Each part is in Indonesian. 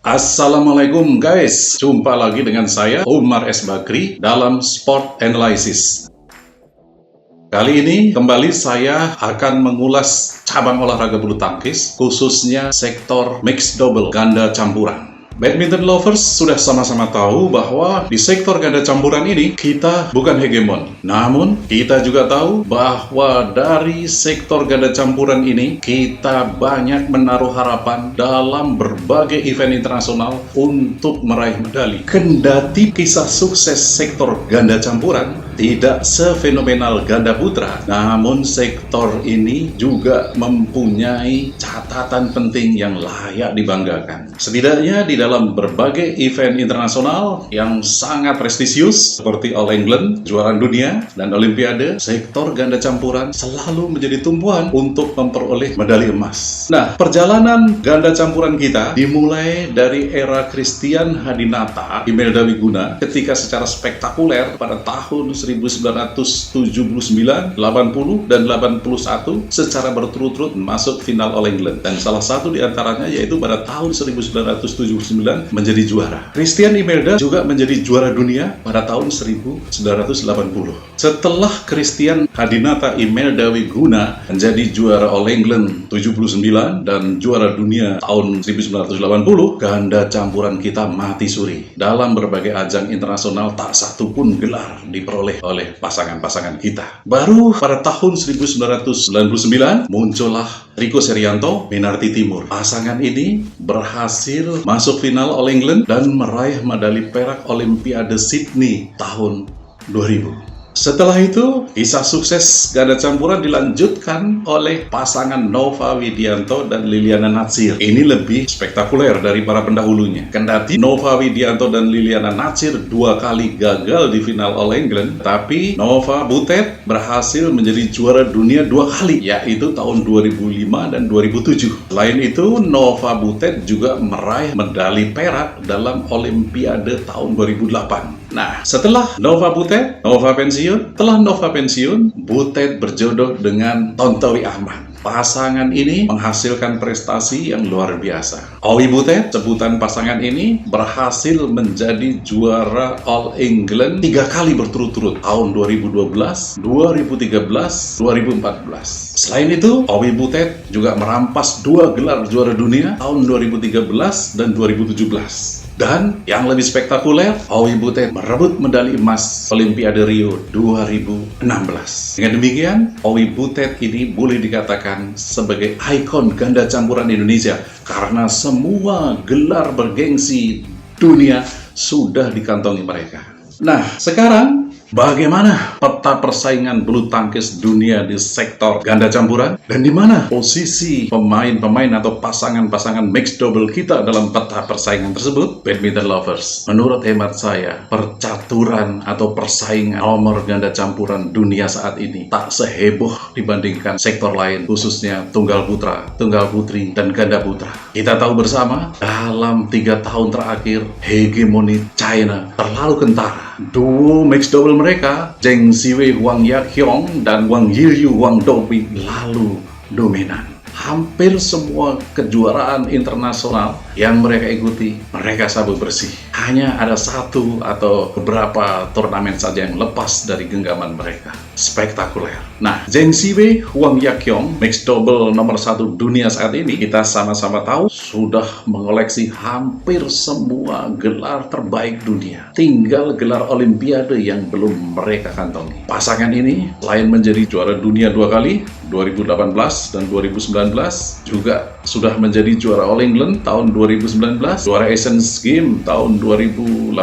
Assalamualaikum guys, jumpa lagi dengan saya Umar S. Bakri dalam Sport Analysis. Kali ini kembali saya akan mengulas cabang olahraga bulu tangkis, khususnya sektor mixed double ganda campuran. Badminton lovers sudah sama-sama tahu bahwa di sektor ganda campuran ini kita bukan hegemon. Namun kita juga tahu bahwa dari sektor ganda campuran ini kita banyak menaruh harapan dalam berbagai event internasional untuk meraih medali. Kendati kisah sukses sektor ganda campuran tidak sefenomenal ganda putra, namun sektor ini juga mempunyai catatan penting yang layak dibanggakan. Setidaknya di dalam berbagai event internasional yang sangat prestisius seperti All England, kejuaraan dunia, dan Olimpiade, sektor ganda campuran selalu menjadi tumpuan untuk memperoleh medali emas. Nah, perjalanan ganda campuran kita dimulai dari era Christian Hadinata, Imelda Wiguna, ketika secara spektakuler pada tahun 1979, 80, dan 81 secara berturut-turut masuk final All England. Dan salah satu di antaranya yaitu pada tahun 1979 menjadi juara. Christian Imelda juga menjadi juara dunia pada tahun 1980. Setelah Christian Hadinata Imelda Wiguna menjadi juara All England 79 dan juara dunia tahun 1980, ganda campuran kita mati suri. Dalam berbagai ajang internasional tak satu pun gelar diperoleh oleh pasangan-pasangan kita. Baru pada tahun 1999 muncullah Riko Serianto, Minarti Timur. Pasangan ini berhasil masuk final All England dan meraih medali perak Olimpiade Sydney tahun 2000. Setelah itu, kisah sukses ganda campuran dilanjutkan oleh pasangan Nova Widianto dan Liliana Natsir. Ini lebih spektakuler dari para pendahulunya. Kendati Nova Widianto dan Liliana Natsir dua kali gagal di final All England, tapi Nova Butet berhasil menjadi juara dunia dua kali, yaitu tahun 2005 dan 2007. Selain itu, Nova Butet juga meraih medali perak dalam Olimpiade tahun 2008. Nah, setelah Nova Butet, Nova pensiun, Butet berjodoh dengan Tontowi Ahmad. Pasangan ini menghasilkan prestasi yang luar biasa. Owi Butet, sebutan pasangan ini, berhasil menjadi juara All England 3 kali berturut-turut, tahun 2012, 2013, 2014. Selain itu, Owi Butet juga merampas 2 gelar juara dunia tahun 2013 dan 2017. Dan yang lebih spektakuler, Owi Butet merebut medali emas Olimpiade Rio 2016. Dengan demikian, Owi Butet ini boleh dikatakan sebagai ikon ganda campuran Indonesia karena semua gelar bergengsi dunia sudah dikantongi mereka. Nah, sekarang bagaimana peta persaingan bulu tangkis dunia di sektor ganda campuran? Dan di mana posisi pemain-pemain atau pasangan-pasangan mixed double kita dalam peta persaingan tersebut? Badminton lovers, menurut hemat saya, percaturan atau persaingan nomor ganda campuran dunia saat ini tak seheboh dibandingkan sektor lain, khususnya tunggal putra, tunggal putri, dan ganda putra. Kita tahu bersama, dalam 3 tahun terakhir, hegemoni China terlalu kentara. Duo mixed double mereka, Zheng Siwei Huang Yaqiong dan Wang Yilyu Wang Dongping, lalu dominan. Hampir semua kejuaraan internasional yang mereka ikuti, mereka sabu bersih. Hanya ada satu atau beberapa turnamen saja yang lepas dari genggaman mereka. Spektakuler. Nah, Zheng Siwei Huang Yaqiong, mixed double nomor 1 dunia saat ini, kita sama-sama tahu sudah mengoleksi hampir semua gelar terbaik dunia. Tinggal gelar Olimpiade yang belum mereka kantongi. Pasangan ini, selain menjadi juara dunia 2 kali, 2018 dan 2019, juga sudah menjadi juara All England tahun 2019, juara Asian Games tahun 2018,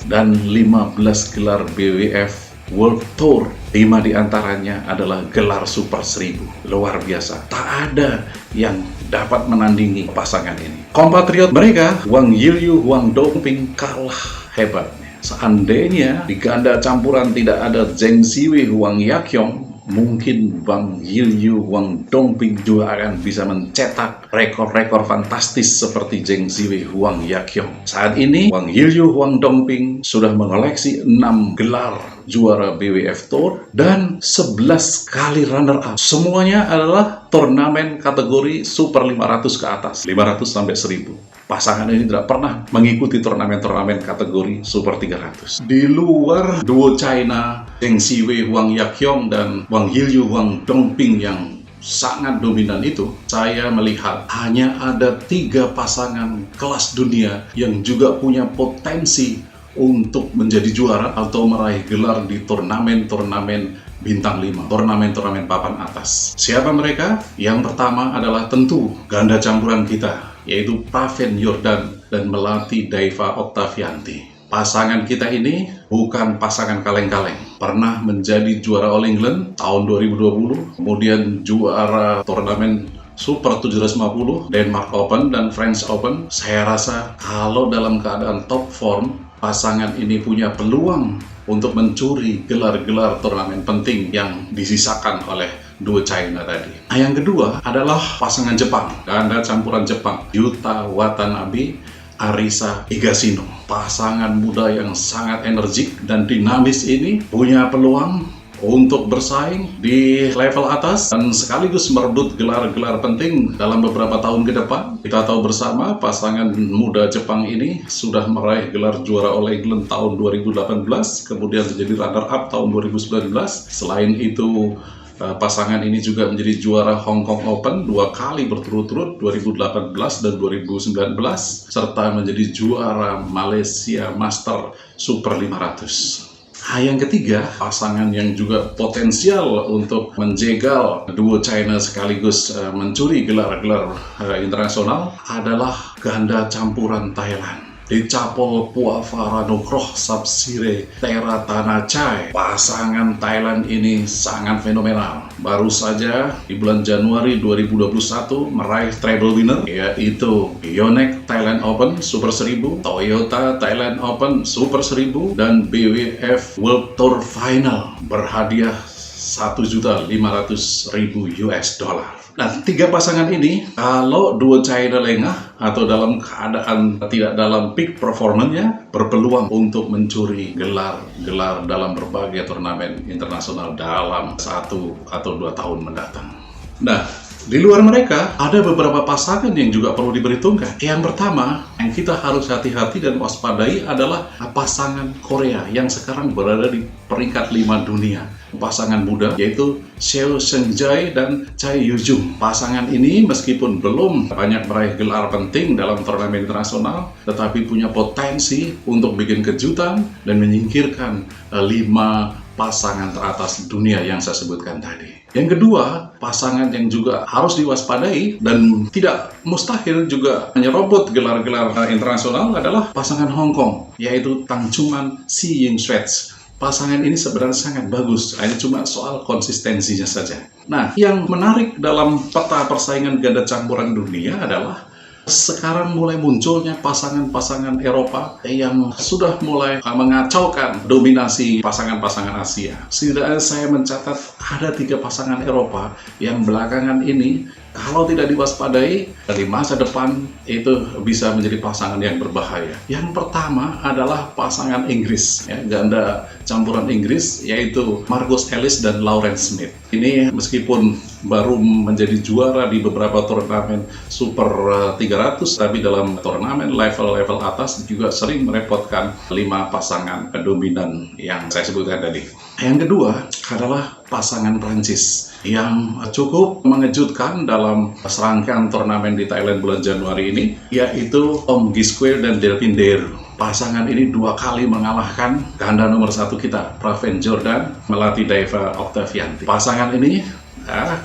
dan 15 gelar BWF World Tour. 5 diantaranya adalah gelar Super 1000. Luar biasa. Tak ada yang dapat menandingi pasangan ini. Kompatriot mereka, Wang Yilyu Wang Dongping, kalah hebatnya. Seandainya di ganda campuran tidak ada Zheng Siwei Huang Yaqiong, mungkin Wang Yilyu Wang Dongping juga akan bisa mencetak rekor-rekor fantastis seperti Zheng Siwei Huang Yaqiong. Saat ini, Wang Yilyu Wang Dongping sudah mengoleksi 6 gelar juara BWF Tour, dan 11 kali runner-up. Semuanya adalah turnamen kategori Super 500 ke atas, 500 sampai 1000. Pasangan ini tidak pernah mengikuti turnamen-turnamen kategori Super 300. Di luar duo China, Zheng Siwei, Huang Yaqiong, dan Wang Yilyu, Huang Dongping yang sangat dominan itu, saya melihat hanya ada 3 pasangan kelas dunia yang juga punya potensi untuk menjadi juara atau meraih gelar di turnamen-turnamen bintang 5, turnamen-turnamen papan atas. Siapa mereka? Yang pertama adalah tentu ganda campuran kita, yaitu Praven Jordan dan Melati Daiva Oktavianti. Pasangan kita ini bukan pasangan kaleng-kaleng. Pernah menjadi juara All England tahun 2020, kemudian juara turnamen Super 750, Denmark Open dan French Open. Saya rasa kalau dalam keadaan top form, pasangan ini punya peluang untuk mencuri gelar-gelar turnamen penting yang disisakan oleh duo China tadi. Nah, yang kedua adalah pasangan Jepang, ganda campuran Jepang, Yuta Watanabe, Arisa Higashino. Pasangan muda yang sangat energik dan dinamis ini punya peluang untuk bersaing di level atas dan sekaligus merebut gelar-gelar penting dalam beberapa tahun ke depan. Kita tahu bersama pasangan muda Jepang ini sudah meraih gelar juara All England tahun 2018, kemudian menjadi runner-up tahun 2019. Selain itu, pasangan ini juga menjadi juara Hong Kong Open 2 kali berturut-turut, 2018 dan 2019, serta menjadi juara Malaysia Master Super 500. Nah, yang ketiga, pasangan yang juga potensial untuk menjegal duo China sekaligus mencuri gelar-gelar internasional adalah ganda campuran Thailand. Dicapol Puavaranokrok Sapsire Teratanachai. Pasangan Thailand ini sangat fenomenal. Baru saja di bulan Januari 2021 meraih treble winner, yaitu Yonex Thailand Open Super 1000, Toyota Thailand Open Super 1000, dan BWF World Tour Final berhadiah $1.500.000. Nah, 3 pasangan ini, kalau duo China lengah atau dalam keadaan tidak dalam peak performanya, berpeluang untuk mencuri gelar-gelar dalam berbagai turnamen internasional dalam 1 atau 2 tahun mendatang. Nah, di luar mereka, ada beberapa pasangan yang juga perlu diperhitungkan. Yang pertama, yang kita harus hati-hati dan waspadai adalah pasangan Korea yang sekarang berada di peringkat 5 dunia. Pasangan muda, yaitu Seo Seung-jae dan Chae Yu-jung. Pasangan ini meskipun belum banyak meraih gelar penting dalam turnamen internasional, tetapi punya potensi untuk bikin kejutan dan menyingkirkan 5 pasangan teratas dunia yang saya sebutkan tadi. Yang kedua, pasangan yang juga harus diwaspadai dan tidak mustahil juga menyerobot gelar-gelar internasional adalah pasangan Hong Kong, yaitu Tang Chunman, Si Ying-swet. Pasangan ini sebenarnya sangat bagus, hanya cuma soal konsistensinya saja. Nah, yang menarik dalam peta persaingan ganda campuran dunia adalah sekarang mulai munculnya pasangan-pasangan Eropa yang sudah mulai mengacaukan dominasi pasangan-pasangan Asia. Setidaknya saya mencatat ada 3 pasangan Eropa yang belakangan ini kalau tidak diwaspadai, dari masa depan itu bisa menjadi pasangan yang berbahaya. Yang pertama adalah pasangan Inggris, ganda campuran Inggris, yaitu Marcus Ellis dan Lauren Smith. Ini meskipun baru menjadi juara di beberapa turnamen Super 300, tapi dalam turnamen level-level atas juga sering merepotkan 5 pasangan dominan yang saya sebutkan tadi. Yang kedua adalah pasangan Prancis yang cukup mengejutkan dalam serangkaian turnamen di Thailand bulan Januari ini, yaitu Tom Gisquet dan Delphine Dero. Pasangan ini 2 kali mengalahkan ganda nomor 1 kita, Praven Jordan, Melati Daiva Oktavianti. Pasangan ini,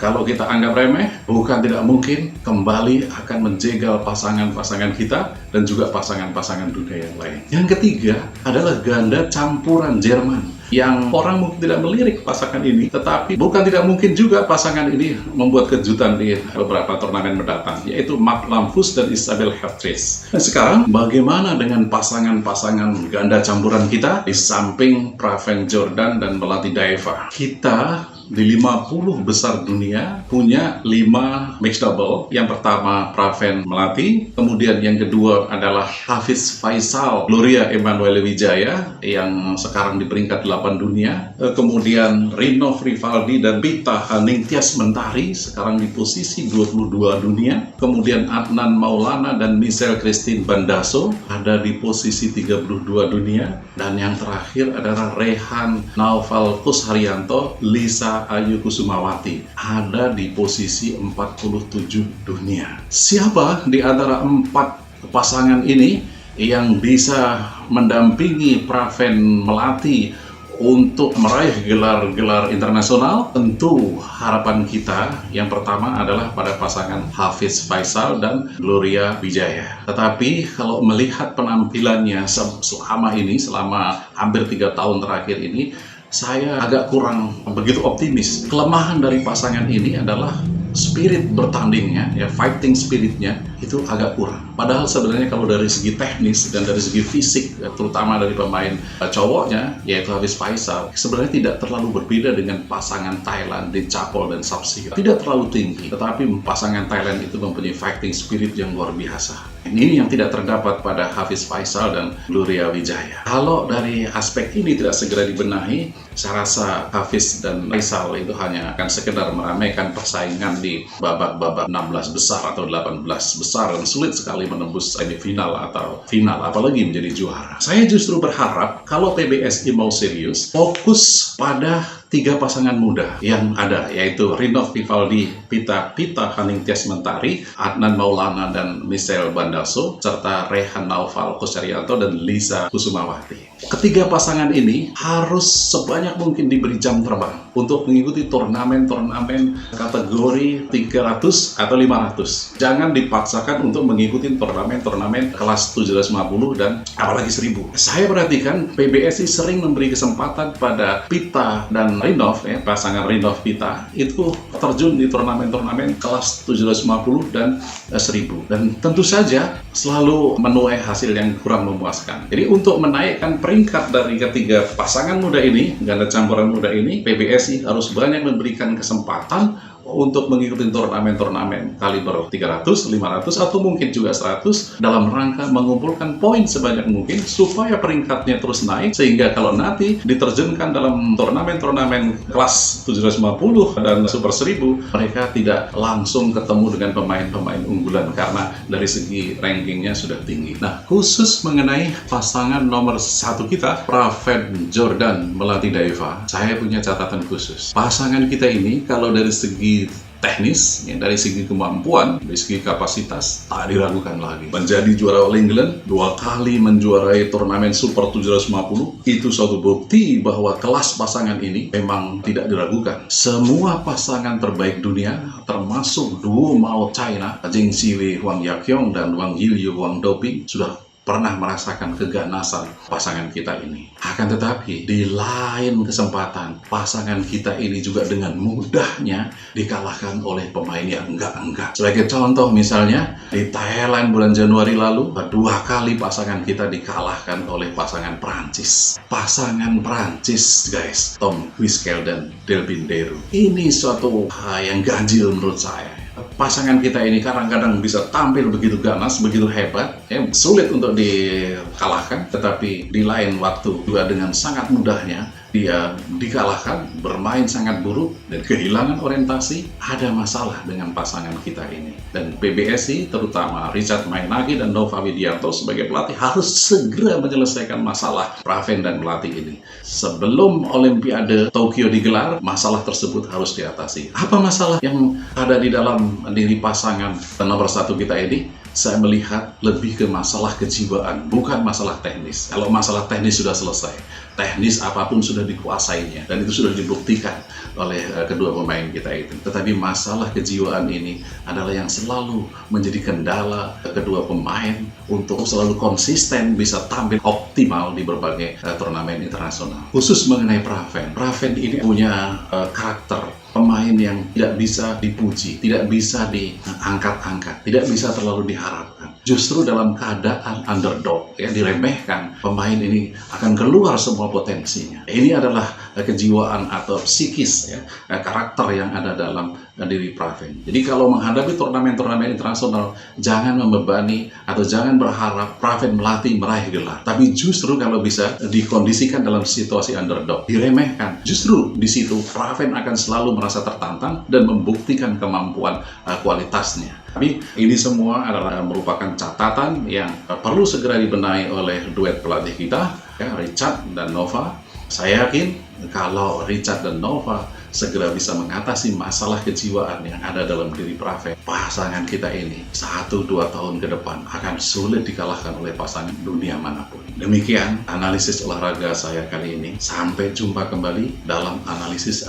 kalau kita anggap remeh, bukan tidak mungkin kembali akan menjegal pasangan-pasangan kita dan juga pasangan-pasangan dunia yang lain. Yang ketiga adalah ganda campuran Jerman, yang orang mungkin tidak melirik pasangan ini, tetapi bukan tidak mungkin juga pasangan ini membuat kejutan di beberapa turnamen mendatang, yaitu Mark Lampus dan Isabelle Hertries. Nah, sekarang bagaimana dengan pasangan-pasangan ganda campuran kita di samping Praven Jordan dan Melati Daiva? Kita di 50 besar dunia punya 5 mixed double. Yang pertama Praven Melati, kemudian yang kedua adalah Hafiz Faisal Gloria Emanuele Wijaya yang sekarang di peringkat 8 dunia. Kemudian Rinov Rivaldi dan Pita Haningtyas Mentari sekarang di posisi 22 dunia. Kemudian Adnan Maulana dan Michelle Christine Bandaso ada di posisi 32 dunia. Dan yang terakhir adalah Rehan Naufal Kusharyanto, Lisa Ayu Kusumawati ada di posisi 47 dunia. Siapa di antara 4 pasangan ini yang bisa mendampingi Praven Melati untuk meraih gelar-gelar internasional? Tentu harapan kita yang pertama adalah pada pasangan Hafiz Faisal dan Gloria Wijaya. Tetapi kalau melihat penampilannya selama hampir 3 tahun terakhir ini, saya agak kurang begitu optimis. Kelemahan dari pasangan ini adalah spirit bertandingnya, ya, fighting spiritnya itu agak kurang. Padahal sebenarnya kalau dari segi teknis dan dari segi fisik, terutama dari pemain cowoknya, yaitu Hafiz Faisal, sebenarnya tidak terlalu berbeda dengan pasangan Thailand, Dechapol dan Sapsira. Tidak terlalu tinggi, tetapi pasangan Thailand itu mempunyai fighting spirit yang luar biasa. Ini yang tidak terdapat pada Hafiz Faisal dan Gloria Wijaya. Kalau dari aspek ini tidak segera dibenahi, saya rasa Hafiz dan Faisal itu hanya akan sekedar meramaikan persaingan di babak-babak 16 besar atau 18 besar dan sulit sekali menembus semifinal atau final, apalagi menjadi juara. Saya justru berharap kalau PBSI mau serius, fokus pada 3 pasangan muda yang ada, yaitu Rinov Rivaldi, Pita Haningtyas Mentari, Adnan Maulana dan Michelle Bandaso, serta Rehan Naufal Kusharyanto dan Lisa Kusumawati. Ketiga pasangan ini harus sebanyak mungkin diberi jam terbang untuk mengikuti turnamen-turnamen kategori 300 atau 500. Jangan dipaksakan untuk mengikuti turnamen-turnamen kelas 750 dan apalagi 1000. Saya perhatikan PBSI sering memberi kesempatan pada Pita dan Rinov, pasangan Rinov Pita itu terjun di turnamen-turnamen kelas 750 dan 1000. Dan tentu saja selalu menuai hasil yang kurang memuaskan. Jadi untuk menaikkan peringkat dari ketiga pasangan muda ini, ganda campuran muda ini, PBSI harus banyak memberikan kesempatan untuk mengikuti turnamen-turnamen kaliber 300, 500, atau mungkin juga 100 dalam rangka mengumpulkan poin sebanyak mungkin supaya peringkatnya terus naik, sehingga kalau nanti diterjunkan dalam turnamen-turnamen kelas 750 dan Super 1000, mereka tidak langsung ketemu dengan pemain-pemain unggulan karena dari segi rankingnya sudah tinggi. Nah, khusus mengenai pasangan nomor 1 kita, Praven Jordan Melati Daeva, saya punya catatan khusus. Pasangan kita ini kalau dari segi teknis, ya, dari segi kemampuan, dari segi kapasitas, tak diragukan lagi. Menjadi juara All England, 2 kali menjuarai turnamen Super 750, itu suatu bukti bahwa kelas pasangan ini memang tidak diragukan. Semua pasangan terbaik dunia, termasuk duo Mao China, Zheng Siwei Huang Yaqiong dan Wang Yilyu Wang Doping, sudah pernah merasakan keganasan pasangan kita ini. Akan tetapi, di lain kesempatan, pasangan kita ini juga dengan mudahnya dikalahkan oleh pemain yang enggak-enggak. Sebagai contoh misalnya, di Thailand bulan Januari lalu, 2 kali pasangan kita dikalahkan oleh pasangan Prancis. Pasangan Prancis, guys, Tom Quiskel dan Delbin Deru. Ini suatu hal yang ganjil menurut saya. Pasangan kita ini kadang-kadang bisa tampil begitu ganas, begitu hebat, ya, sulit untuk dikalahkan, tetapi di lain waktu juga dengan sangat mudahnya dia dikalahkan, bermain sangat buruk dan kehilangan orientasi. Ada masalah dengan pasangan kita ini, dan PBSI terutama Richard Mainaki dan Nova Widianto sebagai pelatih harus segera menyelesaikan masalah Praven dan Melati ini sebelum Olimpiade Tokyo digelar. Masalah tersebut harus diatasi. Apa masalah yang ada di dalam diri pasangan nomor 1 kita ini? Saya melihat lebih ke masalah kejiwaan, bukan masalah teknis. Kalau masalah teknis sudah selesai, teknis apapun sudah dikuasainya, dan itu sudah dibuktikan oleh kedua pemain kita itu. Tetapi masalah kejiwaan ini adalah yang selalu menjadi kendala kedua pemain untuk selalu konsisten bisa tampil optimal di berbagai turnamen internasional. Khusus mengenai Praven. Praven ini punya karakter pemain yang tidak bisa dipuji, tidak bisa diangkat-angkat, tidak bisa terlalu diharapkan. Justru dalam keadaan underdog, ya, diremehkan, pemain ini akan keluar semua potensinya. Ini adalah kejiwaan atau psikis, ya, karakter yang ada dalam diri Praven. Jadi kalau menghadapi turnamen-turnamen internasional, jangan membebani atau jangan berharap Praven melatih meraih gelar. Tapi justru kalau bisa dikondisikan dalam situasi underdog, diremehkan, justru di situ Praven akan selalu merasa tertantang dan membuktikan kemampuan kualitasnya. Tapi ini semua adalah merupakan catatan yang perlu segera dibenahi oleh duet pelatih kita, ya, Richard dan Nova. Saya yakin kalau Richard dan Nova segera bisa mengatasi masalah kejiwaan yang ada dalam diri Praven, pasangan kita ini 1-2 tahun ke depan akan sulit dikalahkan oleh pasangan dunia manapun. Demikian analisis olahraga saya kali ini. Sampai jumpa kembali dalam analisis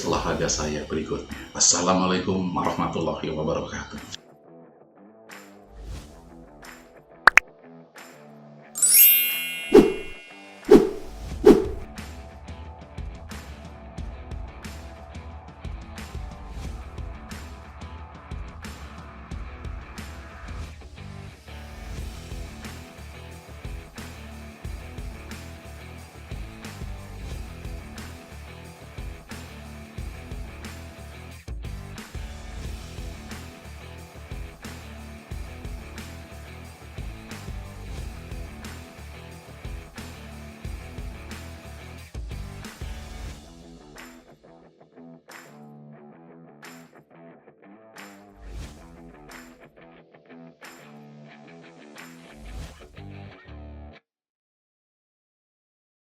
olahraga saya berikutnya. Wassalamualaikum warahmatullahi wabarakatuh.